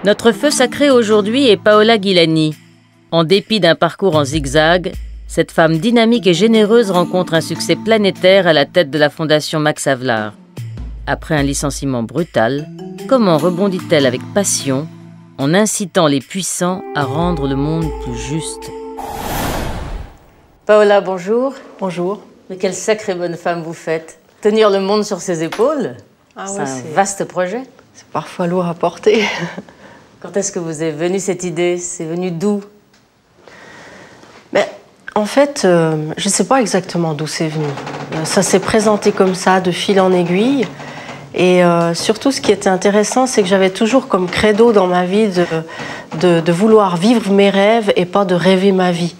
Notre feu sacré aujourd'hui est Paola Gilani. En dépit d'un parcours en zigzag, cette femme dynamique et généreuse rencontre un succès planétaire à la tête de la fondation Max Havelaar. Après un licenciement brutal, comment rebondit-elle avec passion en incitant les puissants à rendre le monde plus juste? Paola, bonjour. Bonjour. Mais quelle sacrée bonne femme vous faites. Tenir le monde sur ses épaules, c'est un vaste projet. C'est parfois lourd à porter. Quand est-ce que vous est venue cette idée? C'est venu d'où? En fait, je ne sais pas exactement d'où c'est venu. Ça s'est présenté comme ça, de fil en aiguille. Et surtout, ce qui était intéressant, c'est que j'avais toujours comme credo dans ma vie de vouloir vivre mes rêves et pas de rêver ma vie.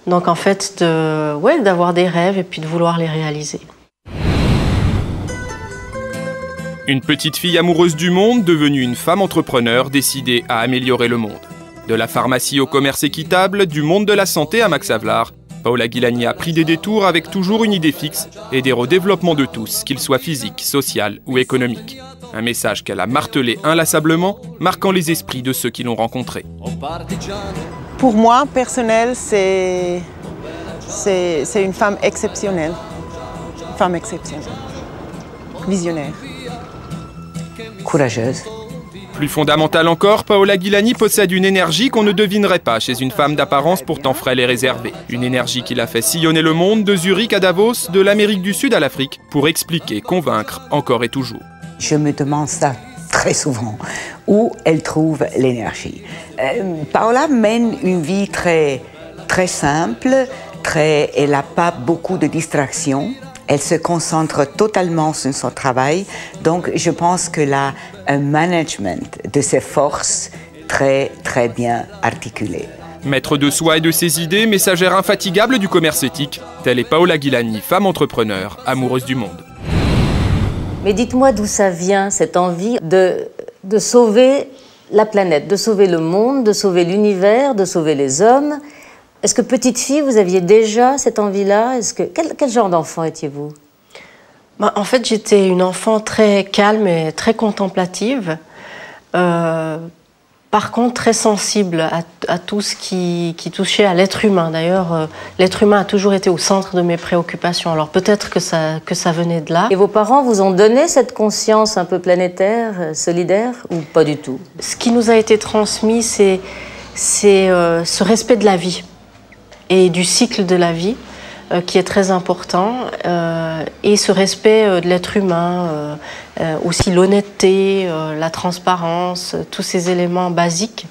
Donc en fait, d'avoir des rêves et puis de vouloir les réaliser. Une petite fille amoureuse du monde, devenue une femme entrepreneur décidée à améliorer le monde. De la pharmacie au commerce équitable, du monde de la santé à Max Havelaar, Paola Gilani a pris des détours avec toujours une idée fixe, aider au développement de tous, qu'il soit physique, social ou économique. Un message qu'elle a martelé inlassablement, marquant les esprits de ceux qui l'ont rencontrée. Pour moi, personnel, c'est une femme exceptionnelle. Une femme exceptionnelle. Visionnaire. Courageuse. Plus fondamental encore, Paola Gilani possède une énergie qu'on ne devinerait pas chez une femme d'apparence pourtant frêle et réservée. Une énergie qui l'a fait sillonner le monde, de Zurich à Davos, de l'Amérique du Sud à l'Afrique, pour expliquer, convaincre, encore et toujours. Je me demande ça très souvent, où elle trouve l'énergie. Paola mène une vie très simple, elle n'a pas beaucoup de distractions. Elle se concentre totalement sur son travail, donc je pense qu'elle a un management de ses forces très bien articulé. Maître de soi et de ses idées, messagère infatigable du commerce éthique, telle est Paola Gilani, femme entrepreneur, amoureuse du monde. Mais dites-moi d'où ça vient, cette envie de sauver la planète, de sauver le monde, de sauver l'univers, de sauver les hommes. Est-ce que petite fille, vous aviez déjà cette envie-là? Quel genre d'enfant étiez-vous? En fait, j'étais une enfant très calme et très contemplative. Par contre, très sensible à tout ce qui touchait à l'être humain. D'ailleurs, l'être humain a toujours été au centre de mes préoccupations. Alors peut-être que ça venait de là. Et vos parents vous ont donné cette conscience un peu planétaire, solidaire, ou pas du tout? Ce qui nous a été transmis, c'est ce respect de la vie et du cycle de la vie, qui est très important, et ce respect de l'être humain, aussi l'honnêteté, la transparence, tous ces éléments basiques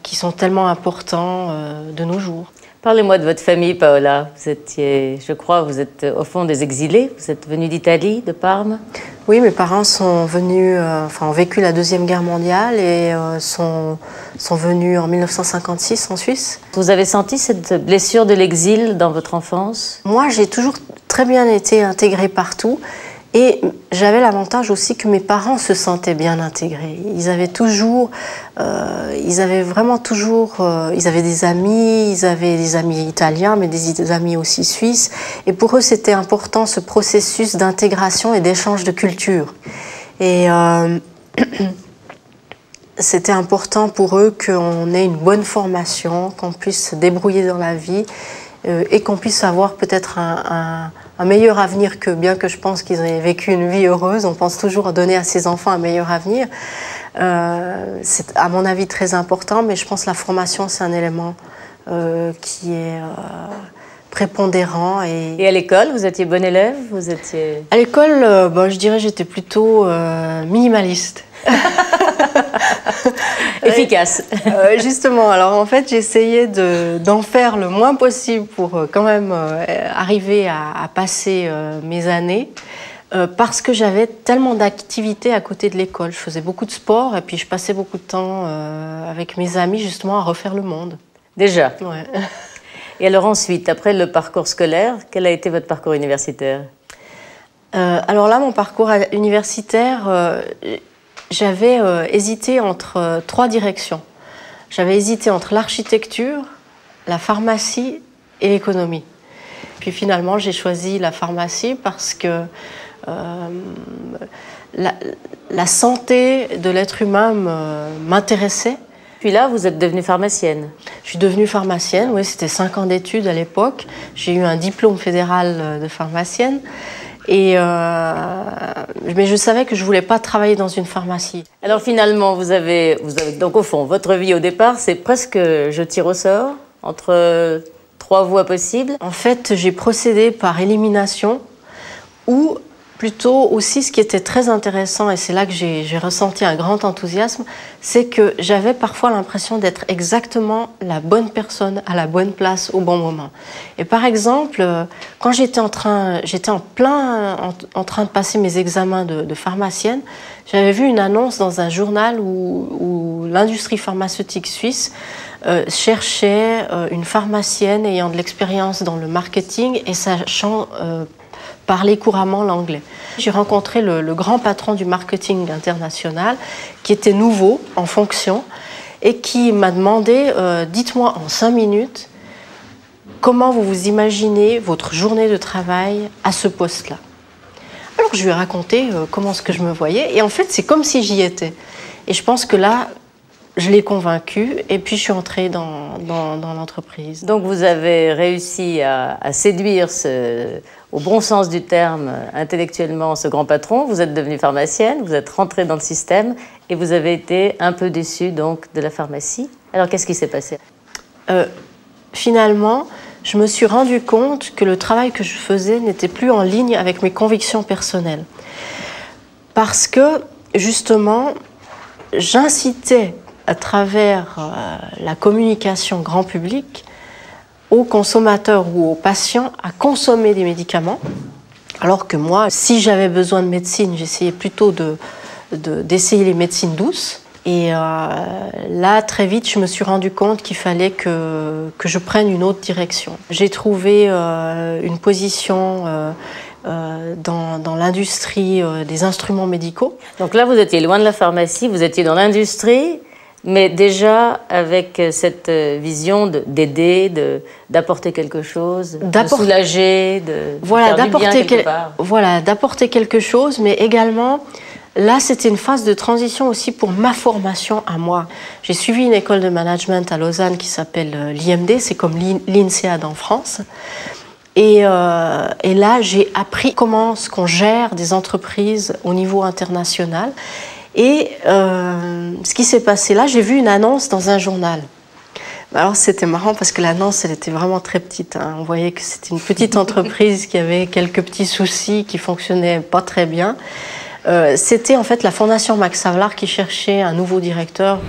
qui sont tellement importants de nos jours. Parlez-moi de votre famille, Paola. Vous étiez, je crois, vous êtes au fond des exilés. Vous êtes venue d'Italie, de Parme. Oui, mes parents sont venus, ont vécu la Deuxième Guerre mondiale et sont venus en 1956 en Suisse. Vous avez senti cette blessure de l'exil dans votre enfance? Moi, j'ai toujours très bien été intégrée partout. Et j'avais l'avantage aussi que mes parents se sentaient bien intégrés. Ils avaient des amis italiens, mais des amis aussi suisses. Et pour eux, c'était important ce processus d'intégration et d'échange de culture. Et c'était important pour eux qu'on ait une bonne formation, qu'on puisse se débrouiller dans la vie et qu'on puisse avoir peut-être un meilleur avenir qu'eux, bien que je pense qu'ils aient vécu une vie heureuse. On pense toujours à donner à ses enfants un meilleur avenir. C'est à mon avis très important, mais je pense que la formation, c'est un élément qui est prépondérant. Et à l'école, vous étiez bonne élève? À l'école, je dirais j'étais plutôt minimaliste. Efficace. Justement, alors en fait, j'essayais d'en faire le moins possible pour quand même arriver à passer mes années, parce que j'avais tellement d'activités à côté de l'école. Je faisais beaucoup de sport et puis je passais beaucoup de temps avec mes amis justement à refaire le monde. Déjà? Ouais. Et alors ensuite, après le parcours scolaire, quel a été votre parcours universitaire? Alors là, mon parcours universitaire, j'avais hésité entre 3 directions. J'avais hésité entre l'architecture, la pharmacie et l'économie. Puis finalement, j'ai choisi la pharmacie parce que la santé de l'être humain m'intéressait. Puis là, vous êtes devenue pharmacienne. Je suis devenue pharmacienne, oui, c'était 5 ans d'études à l'époque. J'ai eu un diplôme fédéral de pharmacienne. Mais je savais que je ne voulais pas travailler dans une pharmacie. Alors finalement, vous avez donc au fond, votre vie au départ, c'est presque je tire au sort, entre 3 voies possibles. En fait, j'ai procédé par élimination, ou plutôt aussi ce qui était très intéressant, et c'est là que j'ai ressenti un grand enthousiasme, c'est que j'avais parfois l'impression d'être exactement la bonne personne à la bonne place au bon moment. Et par exemple, quand j'étais en train de passer mes examens de pharmacienne, j'avais vu une annonce dans un journal où l'industrie pharmaceutique suisse cherchait une pharmacienne ayant de l'expérience dans le marketing et sachant parler couramment l'anglais. J'ai rencontré le grand patron du marketing international qui était nouveau en fonction et qui m'a demandé dites-moi en 5 minutes comment vous vous imaginez votre journée de travail à ce poste-là. Alors je lui ai raconté comment est-ce que je me voyais et en fait c'est comme si j'y étais. Et je pense que là, je l'ai convaincu et puis je suis entrée dans l'entreprise. Donc vous avez réussi à séduire au bon sens du terme, intellectuellement, ce grand patron. Vous êtes devenue pharmacienne, vous êtes rentrée dans le système et vous avez été un peu déçue donc de la pharmacie. Alors qu'est-ce qui s'est passé? Finalement, je me suis rendu compte que le travail que je faisais n'était plus en ligne avec mes convictions personnelles. Parce que, justement, j'incitais à travers la communication grand public aux consommateurs ou aux patients à consommer des médicaments, alors que moi, si j'avais besoin de médecine, j'essayais plutôt d'essayer les médecines douces. Et là, très vite, je me suis rendu compte qu'il fallait que je prenne une autre direction. J'ai trouvé une position dans l'industrie des instruments médicaux. Donc là, vous étiez loin de la pharmacie, vous étiez dans l'industrie, mais déjà avec cette vision d'aider, d'apporter quelque chose, de soulager, de faire du bien quelque part. Voilà, d'apporter quelque chose, mais également, là, c'était une phase de transition aussi pour ma formation à moi. J'ai suivi une école de management à Lausanne qui s'appelle l'IMD, c'est comme l'INSEAD en France. Et là, j'ai appris comment est-ce qu'on gère des entreprises au niveau international. Et ce qui s'est passé là, j'ai vu une annonce dans un journal. Alors c'était marrant parce que l'annonce, elle était vraiment très petite. Hein. On voyait que c'était une petite entreprise qui avait quelques petits soucis, qui fonctionnait pas très bien. C'était en fait la Fondation Max Havelaar qui cherchait un nouveau directeur.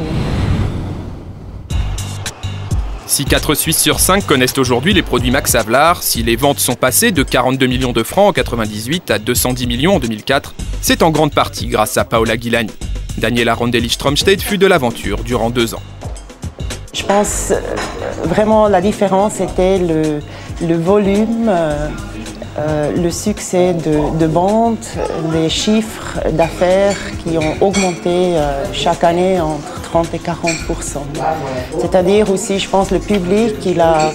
Si 4 Suisses sur 5 connaissent aujourd'hui les produits Max Havelaar, si les ventes sont passées de 42 millions de francs en 1998 à 210 millions en 2004, c'est en grande partie grâce à Paola Gilani. Daniela Rondelli-Stromstedt fut de l'aventure durant 2 ans. Je pense vraiment la différence était le volume, le succès de vente, les chiffres d'affaires qui ont augmenté chaque année entre 30 et 40%. C'est-à-dire aussi, je pense, le public, il a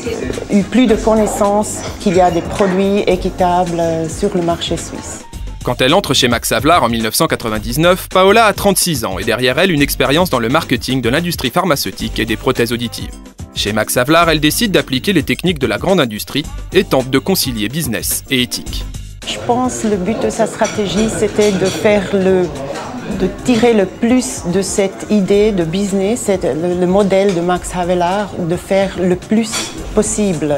eu plus de connaissances qu'il y a des produits équitables sur le marché suisse. Quand elle entre chez Max Havelaar en 1999, Paola a 36 ans et derrière elle une expérience dans le marketing de l'industrie pharmaceutique et des prothèses auditives. Chez Max Havelaar, elle décide d'appliquer les techniques de la grande industrie et tente de concilier business et éthique. Je pense que le but de sa stratégie, c'était de tirer le plus de cette idée de business, le modèle de Max Havelaar, de faire le plus possible.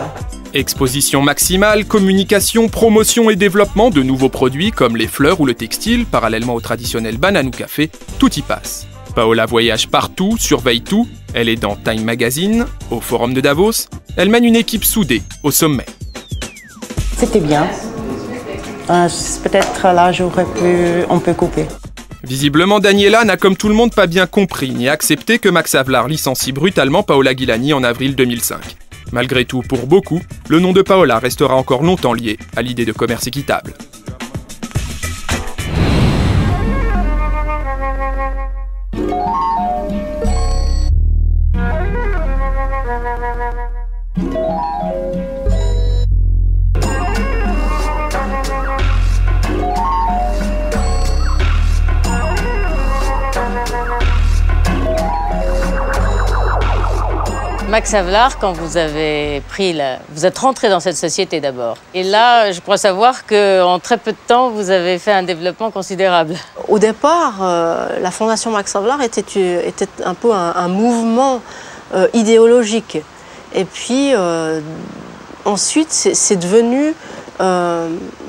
Exposition maximale, communication, promotion et développement de nouveaux produits comme les fleurs ou le textile, parallèlement au traditionnel banane ou café, tout y passe. Paola voyage partout, surveille tout, elle est dans Time Magazine, au Forum de Davos, elle mène une équipe soudée, au sommet. C'était bien. Peut-être là, on peut couper. Visiblement, Daniela n'a comme tout le monde pas bien compris ni accepté que Max Havelaar licencie brutalement Paola Gilani en avril 2005. Malgré tout, pour beaucoup, le nom de Paola restera encore longtemps lié à l'idée de commerce équitable. Max Havelaar, quand vous avez vous êtes rentré dans cette société d'abord. Et là, je crois savoir qu'en très peu de temps, vous avez fait un développement considérable. Au départ, la Fondation Max Havelaar était un peu un mouvement idéologique. Et puis, ensuite, c'est devenu,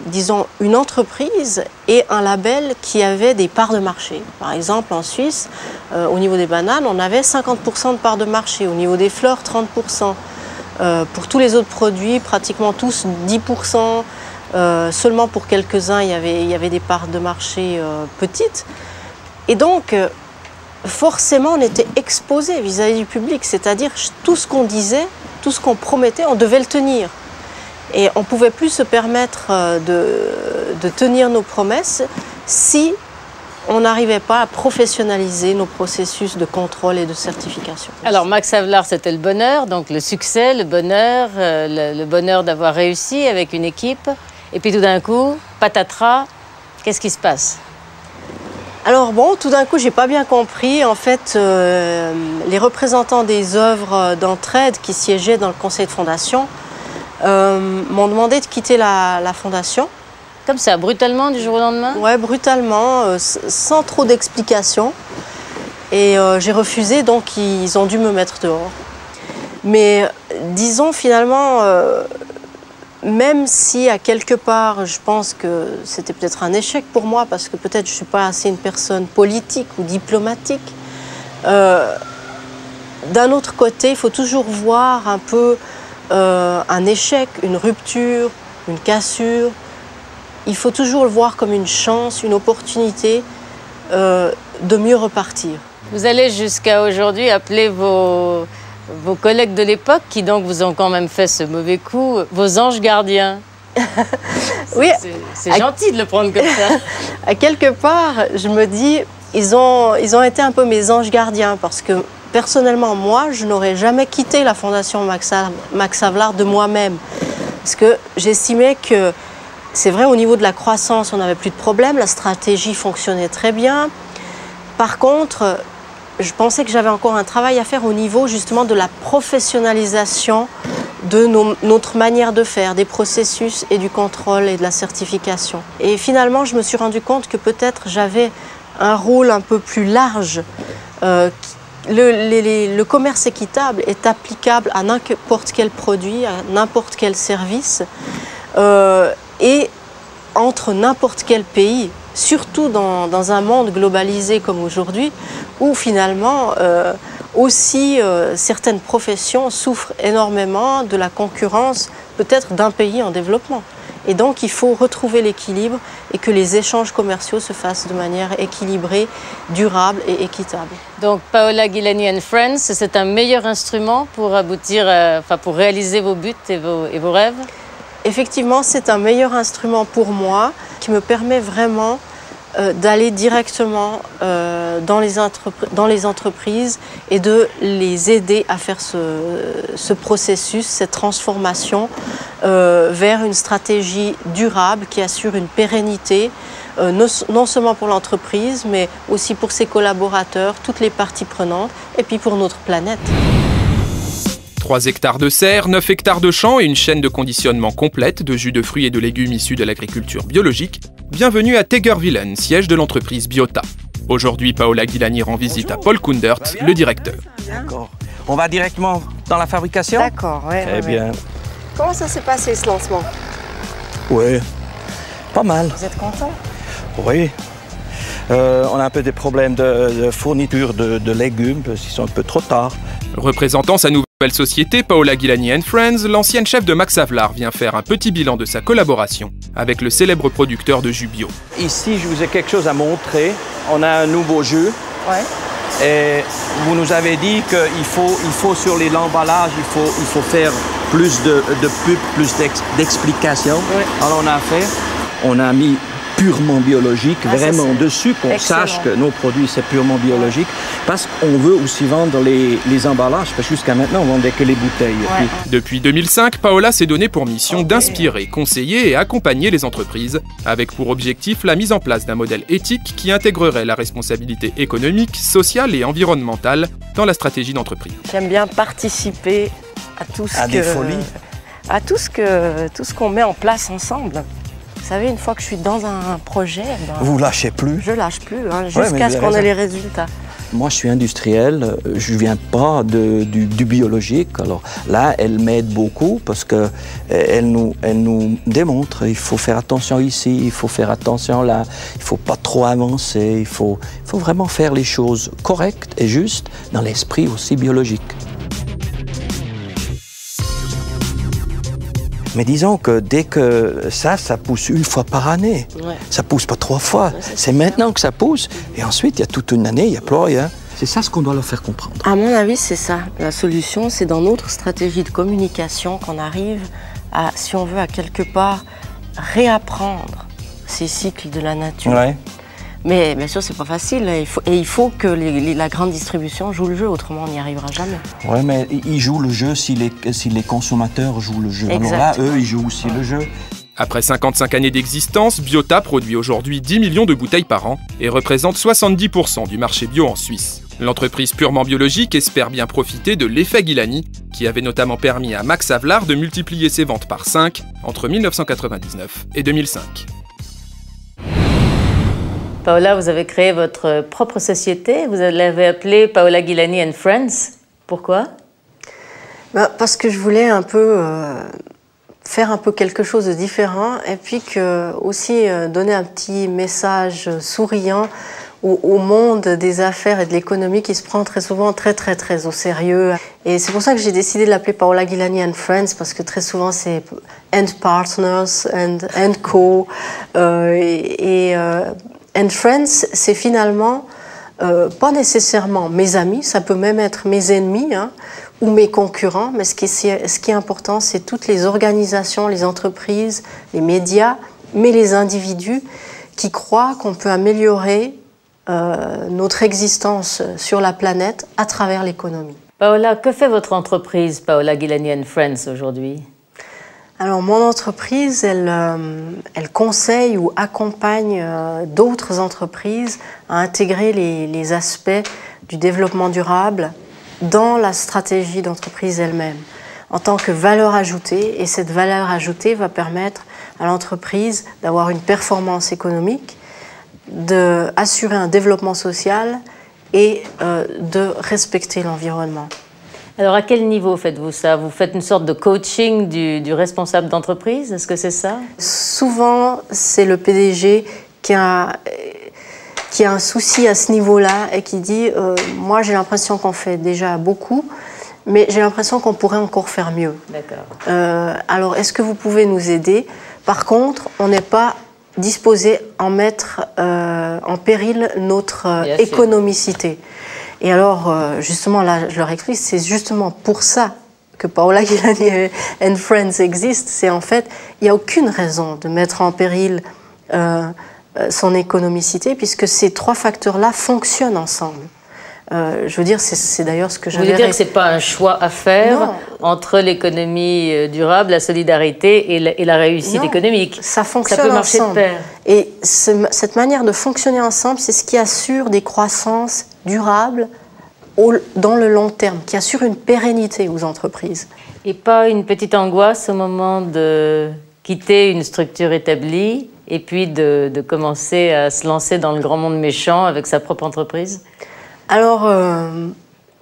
disons, une entreprise et un label qui avait des parts de marché. Par exemple, en Suisse, au niveau des bananes, on avait 50% de parts de marché. Au niveau des fleurs, 30%. Pour tous les autres produits, pratiquement tous 10%. Seulement pour quelques-uns, il y avait des parts de marché petites. Et donc, forcément, on était exposé vis-à-vis du public. C'est-à-dire, tout ce qu'on disait, tout ce qu'on promettait, on devait le tenir. Et on ne pouvait plus se permettre de tenir nos promesses si on n'arrivait pas à professionnaliser nos processus de contrôle et de certification. Alors Max Havelaar, c'était le bonheur, donc le succès, le bonheur d'avoir réussi avec une équipe. Et puis tout d'un coup, patatras, qu'est-ce qui se passe? Alors bon, tout d'un coup, j'ai pas bien compris. En fait, les représentants des œuvres d'entraide qui siégeaient dans le conseil de fondation m'ont demandé de quitter la fondation. Comme ça, brutalement, du jour au lendemain? Ouais, brutalement, sans trop d'explications. Et j'ai refusé, donc ils ont dû me mettre dehors. Mais disons finalement, même si à quelque part, je pense que c'était peut-être un échec pour moi, parce que peut-être je ne suis pas assez une personne politique ou diplomatique, d'un autre côté, il faut toujours voir un peu un échec, une rupture, une cassure. Il faut toujours le voir comme une chance, une opportunité de mieux repartir. Vous allez jusqu'à aujourd'hui appeler vos collègues de l'époque, qui donc vous ont quand même fait ce mauvais coup, vos anges gardiens. Oui. C'est gentil de le prendre comme ça. À quelque part, je me dis, ils ont été un peu mes anges gardiens, parce que personnellement, moi, je n'aurais jamais quitté la Fondation Max Havelaar de moi-même. Parce que j'estimais que, c'est vrai, au niveau de la croissance, on n'avait plus de problème, la stratégie fonctionnait très bien. Par contre, je pensais que j'avais encore un travail à faire au niveau justement de la professionnalisation de notre manière de faire, des processus et du contrôle et de la certification. Et finalement, je me suis rendu compte que peut-être j'avais un rôle un peu plus large. Le commerce équitable est applicable à n'importe quel produit, à n'importe quel service. Et entre n'importe quel pays, surtout dans un monde globalisé comme aujourd'hui, où finalement aussi certaines professions souffrent énormément de la concurrence peut-être d'un pays en développement. Et donc il faut retrouver l'équilibre et que les échanges commerciaux se fassent de manière équilibrée, durable et équitable. Donc Paola Ghilani and Friends, c'est un meilleur instrument pour aboutir, pour réaliser vos buts et vos rêves? Effectivement, c'est un meilleur instrument pour moi qui me permet vraiment d'aller directement dans les entreprises et de les aider à faire ce processus, cette transformation vers une stratégie durable qui assure une pérennité, non seulement pour l'entreprise, mais aussi pour ses collaborateurs, toutes les parties prenantes, et puis pour notre planète. 3 hectares de serres, 9 hectares de champs et une chaîne de conditionnement complète de jus de fruits et de légumes issus de l'agriculture biologique. Bienvenue à Tegervillen, siège de l'entreprise Biota. Aujourd'hui, Paola Ghilani rend visite à Paul Koendert, le directeur. D'accord. On va directement dans la fabrication? D'accord, oui. Très bien. Comment ça s'est passé ce lancement? Oui, pas mal. Vous êtes content? Oui. On a un peu des problèmes de fourniture de légumes, parce qu'ils sont un peu trop tard. Représentant sa nouvelle société, Paola Ghilani and Friends, l'ancienne chef de Max Havelaar vient faire un petit bilan de sa collaboration avec le célèbre producteur de jus bio. Ici, je vous ai quelque chose à montrer. On a un nouveau jus. Ouais. Et vous nous avez dit qu'il faut sur les emballages, il faut faire plus de pub, plus d'explications. Oui. Alors on a mis purement biologique, vraiment ça, dessus, qu'on sache que nos produits c'est purement biologique. parce qu'on veut aussi vendre les emballages, parce que jusqu'à maintenant, on vendait que les bouteilles. Ouais. Depuis 2005, Paola s'est donné pour mission d'inspirer, conseiller et accompagner les entreprises, avec pour objectif la mise en place d'un modèle éthique qui intégrerait la responsabilité économique, sociale et environnementale dans la stratégie d'entreprise. J'aime bien participer à tout ce À des folies. à tout ce qu'on met en place ensemble. Vous savez, une fois que je suis dans un projet, Vous lâchez plus. je lâche plus, hein, mais jusqu'à vous ce avez qu'on ait raison. les résultats. Moi, je suis industriel, je viens pas du biologique. Alors là, elle m'aide beaucoup parce que elle nous démontre il faut faire attention ici, il faut faire attention là, il faut pas trop avancer, il faut vraiment faire les choses correctes et justes dans l'esprit aussi biologique. Mais disons que dès que ça pousse une fois par année. Ouais. Ça pousse pas 3 fois. Ouais, c'est maintenant que ça pousse. Et ensuite, il y a toute une année, il n'y a plus rien. C'est ça ce qu'on doit leur faire comprendre. À mon avis, c'est ça. La solution, c'est dans notre stratégie de communication qu'on arrive à, si on veut, à quelque part, réapprendre ces cycles de la nature. Ouais. Mais bien sûr, c'est pas facile. Il faut que la grande distribution joue le jeu, autrement on n'y arrivera jamais. Ouais, mais ils jouent le jeu si les consommateurs jouent le jeu. Alors là, Exactement. eux, ils jouent aussi le jeu. Après 55 années d'existence, Biota produit aujourd'hui 10 millions de bouteilles par an et représente 70% du marché bio en Suisse. L'entreprise purement biologique espère bien profiter de l'effet Gilani, qui avait notamment permis à Max Havelaar de multiplier ses ventes par 5 entre 1999 et 2005. Paola, vous avez créé votre propre société, vous l'avez appelée Paola Gilani and Friends. Pourquoi? Parce que je voulais un peu faire un peu quelque chose de différent et puis aussi donner un petit message souriant au monde des affaires et de l'économie qui se prend très souvent très au sérieux. Et c'est pour ça que j'ai décidé de l'appeler Paola Gilani and Friends, parce que très souvent c'est and partners and co. And friends, c'est finalement pas nécessairement mes amis, ça peut même être mes ennemis, hein, ou mes concurrents, mais ce qui est important, c'est toutes les organisations, les entreprises, les médias, mais les individus qui croient qu'on peut améliorer notre existence sur la planète à travers l'économie. Paola, que fait votre entreprise Paola Gilani and Friends aujourd'hui? Alors, mon entreprise, elle conseille ou accompagne d'autres entreprises à intégrer les aspects du développement durable dans la stratégie d'entreprise elle-même, en tant que valeur ajoutée. Et cette valeur ajoutée va permettre à l'entreprise d'avoir une performance économique, d'assurer un développement social et de respecter l'environnement. Alors, à quel niveau faites-vous ça? Vous faites une sorte de coaching du responsable d'entreprise? Est-ce que c'est ça? Souvent, c'est le PDG qui a un souci à ce niveau-là et qui dit moi, j'ai l'impression qu'on fait déjà beaucoup, mais j'ai l'impression qu'on pourrait encore faire mieux. D'accord. Alors, est-ce que vous pouvez nous aider? Par contre, on n'est pas disposé à mettre en péril notre économicité. Et alors, justement, là, je leur explique, c'est justement pour ça que Paola Gilani and Friends existe. C'est en fait, il n'y a aucune raison de mettre en péril son économicité, puisque ces trois facteurs-là fonctionnent ensemble. Je veux dire, c'est d'ailleurs ce que j'avais... Vous voulez dire que ce n'est pas un choix à faire entre l'économie durable, la solidarité et la réussite économique? Ça fonctionne peut marcher ensemble. de pair. Et cette manière de fonctionner ensemble, c'est ce qui assure des croissances durables dans le long terme, qui assure une pérennité aux entreprises. Et pas une petite angoisse au moment de quitter une structure établie et puis de commencer à se lancer dans le grand monde méchant avec sa propre entreprise? Alors,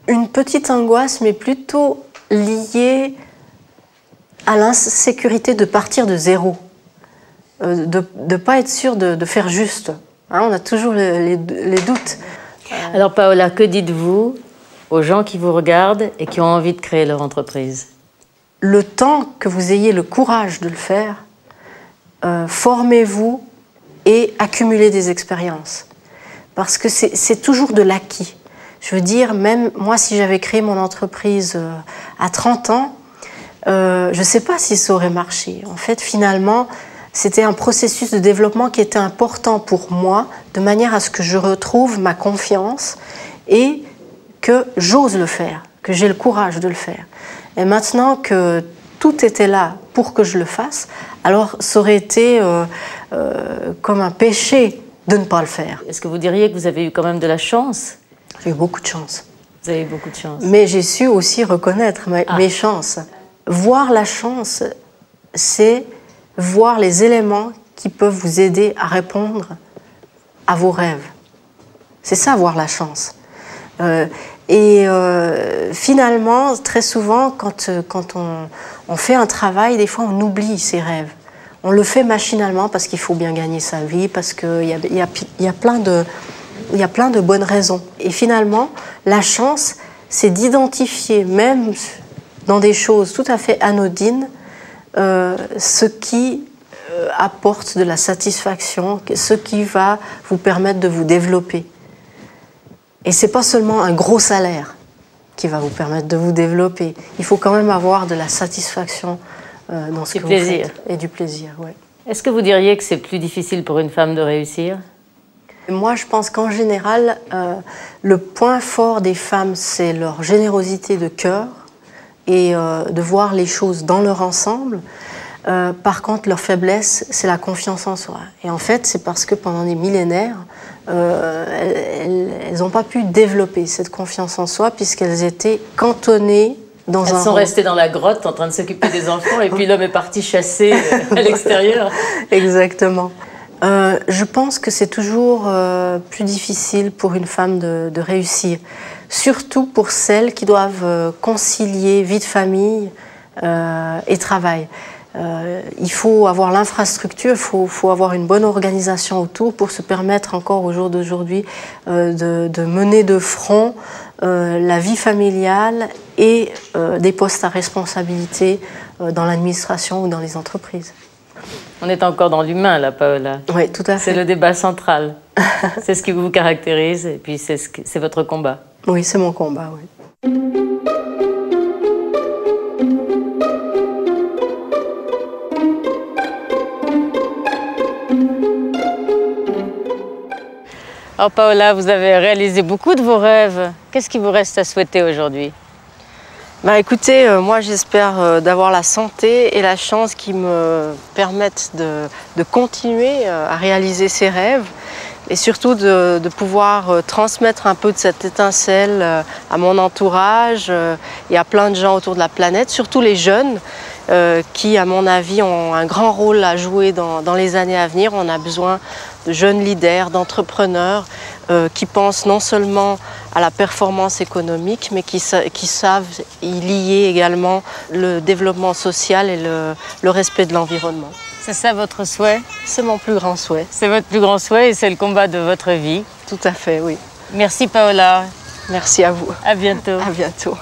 une petite angoisse, mais plutôt liée à l'insécurité de partir de zéro, de ne pas être sûr de faire juste. Hein, on a toujours les doutes. Alors Paola, que dites-vous aux gens qui vous regardent et qui ont envie de créer leur entreprise? Le temps que vous ayez le courage de le faire, formez-vous et accumulez des expériences. Parce que c'est toujours de l'acquis. Je veux dire, même moi, si j'avais créé mon entreprise à 30 ans, je ne sais pas si ça aurait marché. En fait, finalement, c'était un processus de développement qui était important pour moi, de manière à ce que je retrouve ma confiance et que j'ose le faire, que j'ai le courage de le faire. Et maintenant que tout était là pour que je le fasse, alors ça aurait été comme un péché de ne pas le faire. Est-ce que vous diriez que vous avez eu quand même de la chance? J'ai eu beaucoup de chance. Vous avez eu beaucoup de chance. Mais j'ai su aussi reconnaître mes chances. Voir la chance, c'est voir les éléments qui peuvent vous aider à répondre à vos rêves. C'est ça, voir la chance. Finalement, très souvent, quand on fait un travail, des fois on oublie ses rêves. On le fait machinalement parce qu'il faut bien gagner sa vie, parce qu'il y a plein de bonnes raisons. Et finalement, la chance, c'est d'identifier, même dans des choses tout à fait anodines, ce qui apporte de la satisfaction, ce qui va vous permettre de vous développer. Et ce n'est pas seulement un gros salaire qui va vous permettre de vous développer. Il faut quand même avoir de la satisfaction dans ce que vous faites. Et du plaisir, oui. Est-ce que vous diriez que c'est plus difficile pour une femme de réussir? Moi, je pense qu'en général, le point fort des femmes, c'est leur générosité de cœur et de voir les choses dans leur ensemble. Par contre, leur faiblesse, c'est la confiance en soi. Et en fait, c'est parce que pendant des millénaires, elles n'ont pas pu développer cette confiance en soi puisqu'elles étaient cantonnées dans un rôle. Elles sont restées dans la grotte en train de s'occuper des enfants et puis l'homme est parti chasser à l'extérieur. Exactement. Je pense que c'est toujours plus difficile pour une femme de réussir, surtout pour celles qui doivent concilier vie de famille et travail. Il faut avoir l'infrastructure, il faut avoir une bonne organisation autour pour se permettre encore au jour d'aujourd'hui de mener de front la vie familiale et des postes à responsabilité dans l'administration ou dans les entreprises. On est encore dans l'humain là, Paola. Oui, tout à fait. C'est le débat central. C'est ce qui vous caractérise et puis c'est votre combat. Oui, c'est mon combat, oui. Alors Paola, vous avez réalisé beaucoup de vos rêves. Qu'est-ce qui vous reste à souhaiter aujourd'hui? Écoutez, moi j'espère d'avoir la santé et la chance qui me permettent de continuer à réaliser ces rêves et surtout de pouvoir transmettre un peu de cette étincelle à mon entourage et à plein de gens autour de la planète, surtout les jeunes qui, à mon avis, ont un grand rôle à jouer dans les années à venir. On a besoin de jeunes leaders, d'entrepreneurs qui pensent non seulement à la performance économique, mais qui savent y lier également le développement social et le respect de l'environnement. C'est ça votre souhait? C'est mon plus grand souhait. C'est votre plus grand souhait et c'est le combat de votre vie? Tout à fait, oui. Merci Paola. Merci à vous. À bientôt. À bientôt.